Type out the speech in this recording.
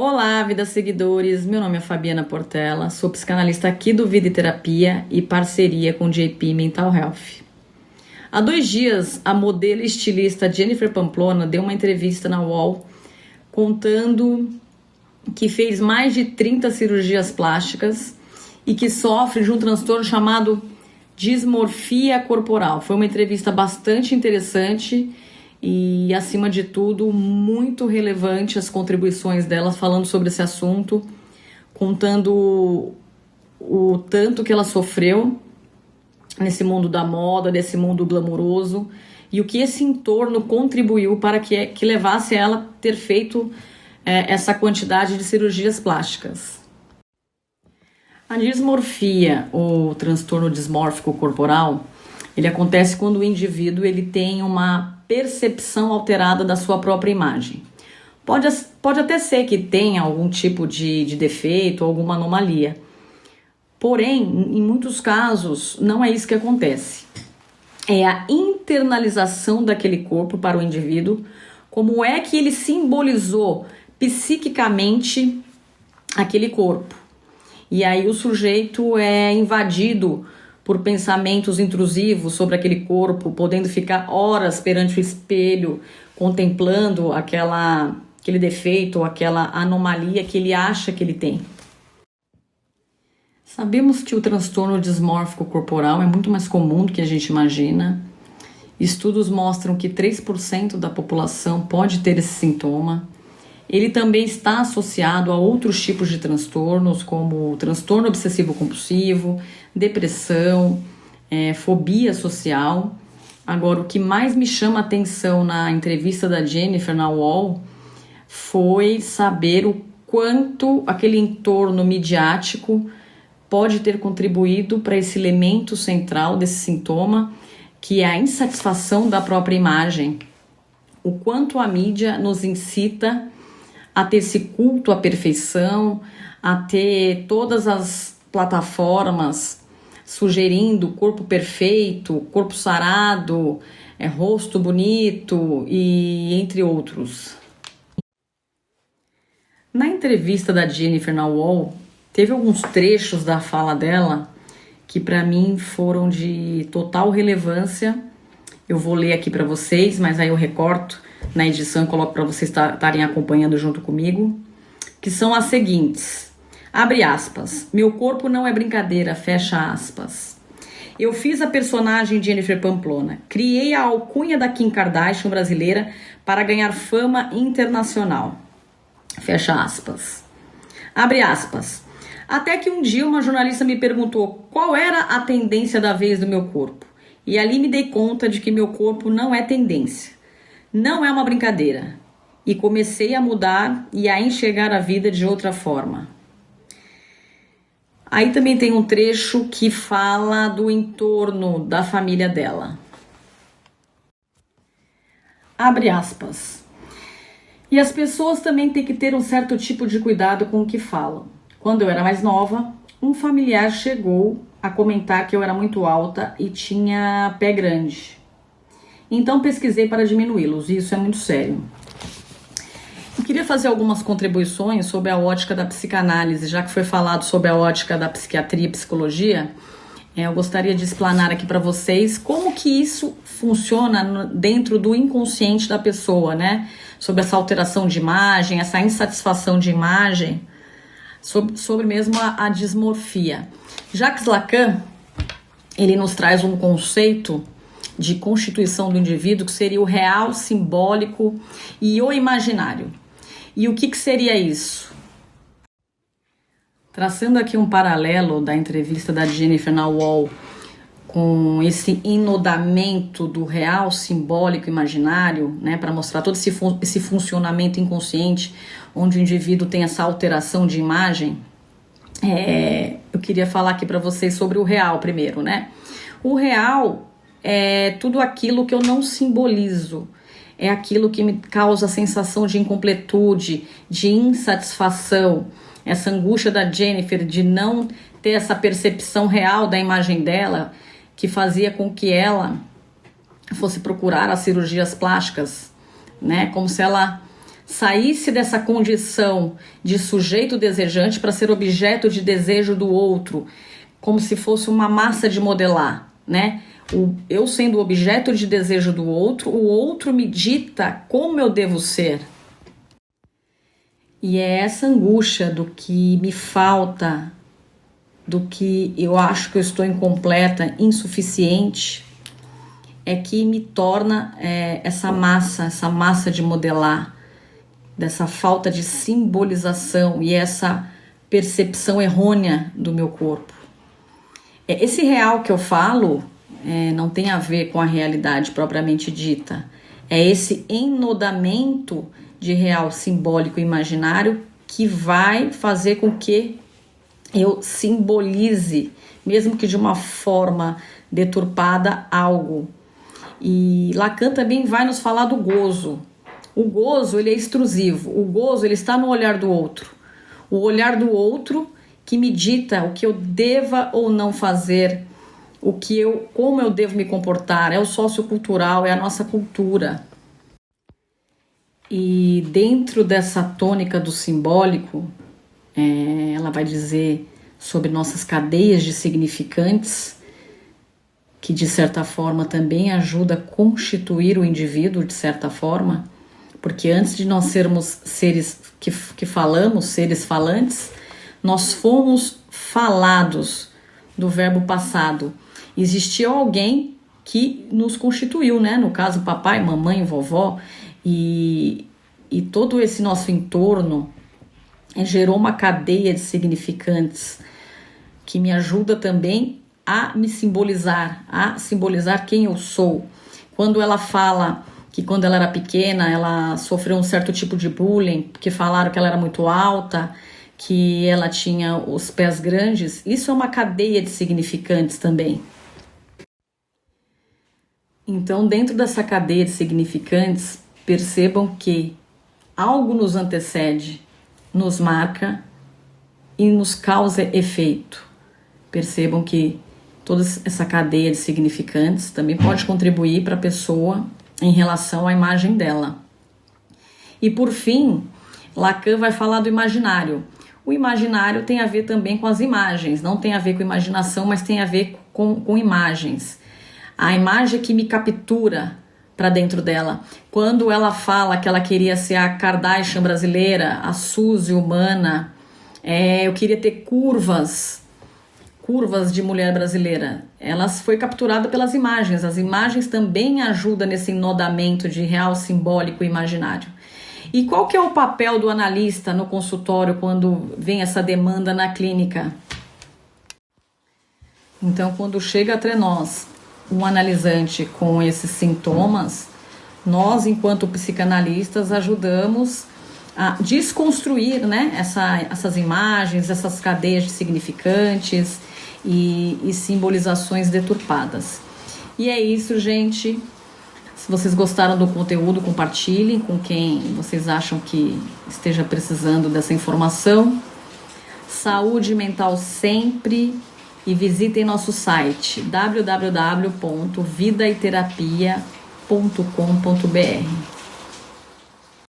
Olá, vida seguidores. Meu nome é Fabiana Portela, sou psicanalista aqui do Vida e Terapia e parceria com JP Mental Health. Há 2 dias, a modelo e estilista Jennifer Pamplona deu uma entrevista na UOL contando que fez mais de 30 cirurgias plásticas e que sofre de um transtorno chamado dismorfia corporal. Foi uma entrevista bastante interessante e, acima de tudo, muito relevante as contribuições dela falando sobre esse assunto, contando o tanto que ela sofreu nesse mundo da moda, desse mundo glamouroso, e o que esse entorno contribuiu para que levasse ela a ter feito essa quantidade de cirurgias plásticas. A dismorfia, ou transtorno dismórfico corporal, ele acontece quando o indivíduo ele tem uma percepção alterada da sua própria imagem. Pode até ser que tenha algum tipo de defeito, alguma anomalia. Porém, em muitos casos, não é isso que acontece. É a internalização daquele corpo para o indivíduo, como é que ele simbolizou psiquicamente aquele corpo. E aí o sujeito é invadido por pensamentos intrusivos sobre aquele corpo, podendo ficar horas perante o espelho, contemplando aquele defeito, aquela anomalia que ele acha que ele tem. Sabemos que o transtorno dismórfico corporal é muito mais comum do que a gente imagina. Estudos mostram que 3% da população pode ter esse sintoma. Ele também está associado a outros tipos de transtornos, como transtorno obsessivo-compulsivo, depressão, fobia social. Agora, o que mais me chama a atenção na entrevista da Jennifer na UOL foi saber o quanto aquele entorno midiático pode ter contribuído para esse elemento central desse sintoma, que é a insatisfação da própria imagem. O quanto a mídia nos incita a ter esse culto à perfeição, a ter todas as plataformas sugerindo corpo perfeito, corpo sarado, rosto bonito e entre outros. Na entrevista da Jennifer na UOL, teve alguns trechos da fala dela que para mim foram de total relevância. Eu vou ler aqui para vocês, mas aí eu recorto na edição e coloco para vocês estarem acompanhando junto comigo, que são as seguintes. Abre aspas. Meu corpo não é brincadeira, fecha aspas. Eu fiz a personagem Jennifer Pamplona. Criei a alcunha da Kim Kardashian brasileira para ganhar fama internacional. Fecha aspas. Abre aspas. Até que um dia uma jornalista me perguntou qual era a tendência da vez do meu corpo. E ali me dei conta de que meu corpo não é tendência. Não é uma brincadeira. E comecei a mudar e a enxergar a vida de outra forma. Aí também tem um trecho que fala do entorno da família dela. Abre aspas. E as pessoas também têm que ter um certo tipo de cuidado com o que falam. Quando eu era mais nova, um familiar chegou a comentar que eu era muito alta e tinha pé grande. Então pesquisei para diminuí-los, e isso é muito sério. Eu queria fazer algumas contribuições sobre a ótica da psicanálise, já que foi falado sobre a ótica da psiquiatria e psicologia. Eu gostaria de explanar aqui para vocês como que isso funciona dentro do inconsciente da pessoa, né? Sobre essa alteração de imagem, essa insatisfação de imagem, sobre mesmo a dismorfia. Jacques Lacan, ele nos traz um conceito de constituição do indivíduo que seria o real, simbólico e o imaginário. E o que seria isso? Traçando aqui um paralelo da entrevista da Jennifer na UOL com esse enodamento do real, simbólico e imaginário, né, para mostrar todo esse funcionamento inconsciente, onde o indivíduo tem essa alteração de imagem, eu queria falar aqui para vocês sobre o real primeiro, né? O real é tudo aquilo que eu não simbolizo, é aquilo que me causa a sensação de incompletude, de insatisfação, essa angústia da Jennifer de não ter essa percepção real da imagem dela, que fazia com que ela fosse procurar as cirurgias plásticas, né? Como se ela saísse dessa condição de sujeito desejante para ser objeto de desejo do outro, como se fosse uma massa de modelar, né? Eu sendo objeto de desejo do outro, o outro me dita como eu devo ser. E é essa angústia do que me falta, do que eu acho que eu estou incompleta, insuficiente, é que me torna essa massa de modelar, dessa falta de simbolização e essa percepção errônea do meu corpo. Esse real que eu falo não tem a ver com a realidade propriamente dita. É esse enodamento de real simbólico e imaginário que vai fazer com que eu simbolize, mesmo que de uma forma deturpada, algo. E Lacan também vai nos falar do gozo. O gozo, ele é extrusivo. O gozo, ele está no olhar do outro. O olhar do outro que me dita o que eu deva ou não fazer, como eu devo me comportar. É o sociocultural, é a nossa cultura. E dentro dessa tônica do simbólico, ela vai dizer sobre nossas cadeias de significantes, que de certa forma também ajuda a constituir o indivíduo, de certa forma, porque antes de nós sermos seres que falamos, seres falantes, nós fomos falados do verbo passado. Existia alguém que nos constituiu, né? No caso, papai, mamãe, vovó, e todo esse nosso entorno gerou uma cadeia de significantes que me ajuda também a me simbolizar, quem eu sou. Quando ela fala que quando ela era pequena, ela sofreu um certo tipo de bullying, porque falaram que ela era muito alta, que ela tinha os pés grandes, isso é uma cadeia de significantes também. Então, dentro dessa cadeia de significantes, percebam que algo nos antecede, nos marca e nos causa efeito. Percebam que toda essa cadeia de significantes também pode contribuir para a pessoa em relação à imagem dela. E por fim, Lacan vai falar do imaginário. O imaginário tem a ver também com as imagens, não tem a ver com imaginação, mas tem a ver com imagens. A imagem que me captura para dentro dela. Quando ela fala que ela queria ser a Kardashian brasileira, a Suzy humana, eu queria ter curvas de mulher brasileira. Ela foi capturada pelas imagens. As imagens também ajudam nesse enodamento de real, simbólico e imaginário. E qual que é o papel do analista no consultório quando vem essa demanda na clínica? Então, quando chega até nós um analisante com esses sintomas, nós, enquanto psicanalistas, ajudamos a desconstruir, né, essas imagens, essas cadeias de significantes e simbolizações deturpadas. E é isso, gente. Se vocês gostaram do conteúdo, compartilhem com quem vocês acham que esteja precisando dessa informação. Saúde mental sempre. E visitem nosso site www.vidaeterapia.com.br.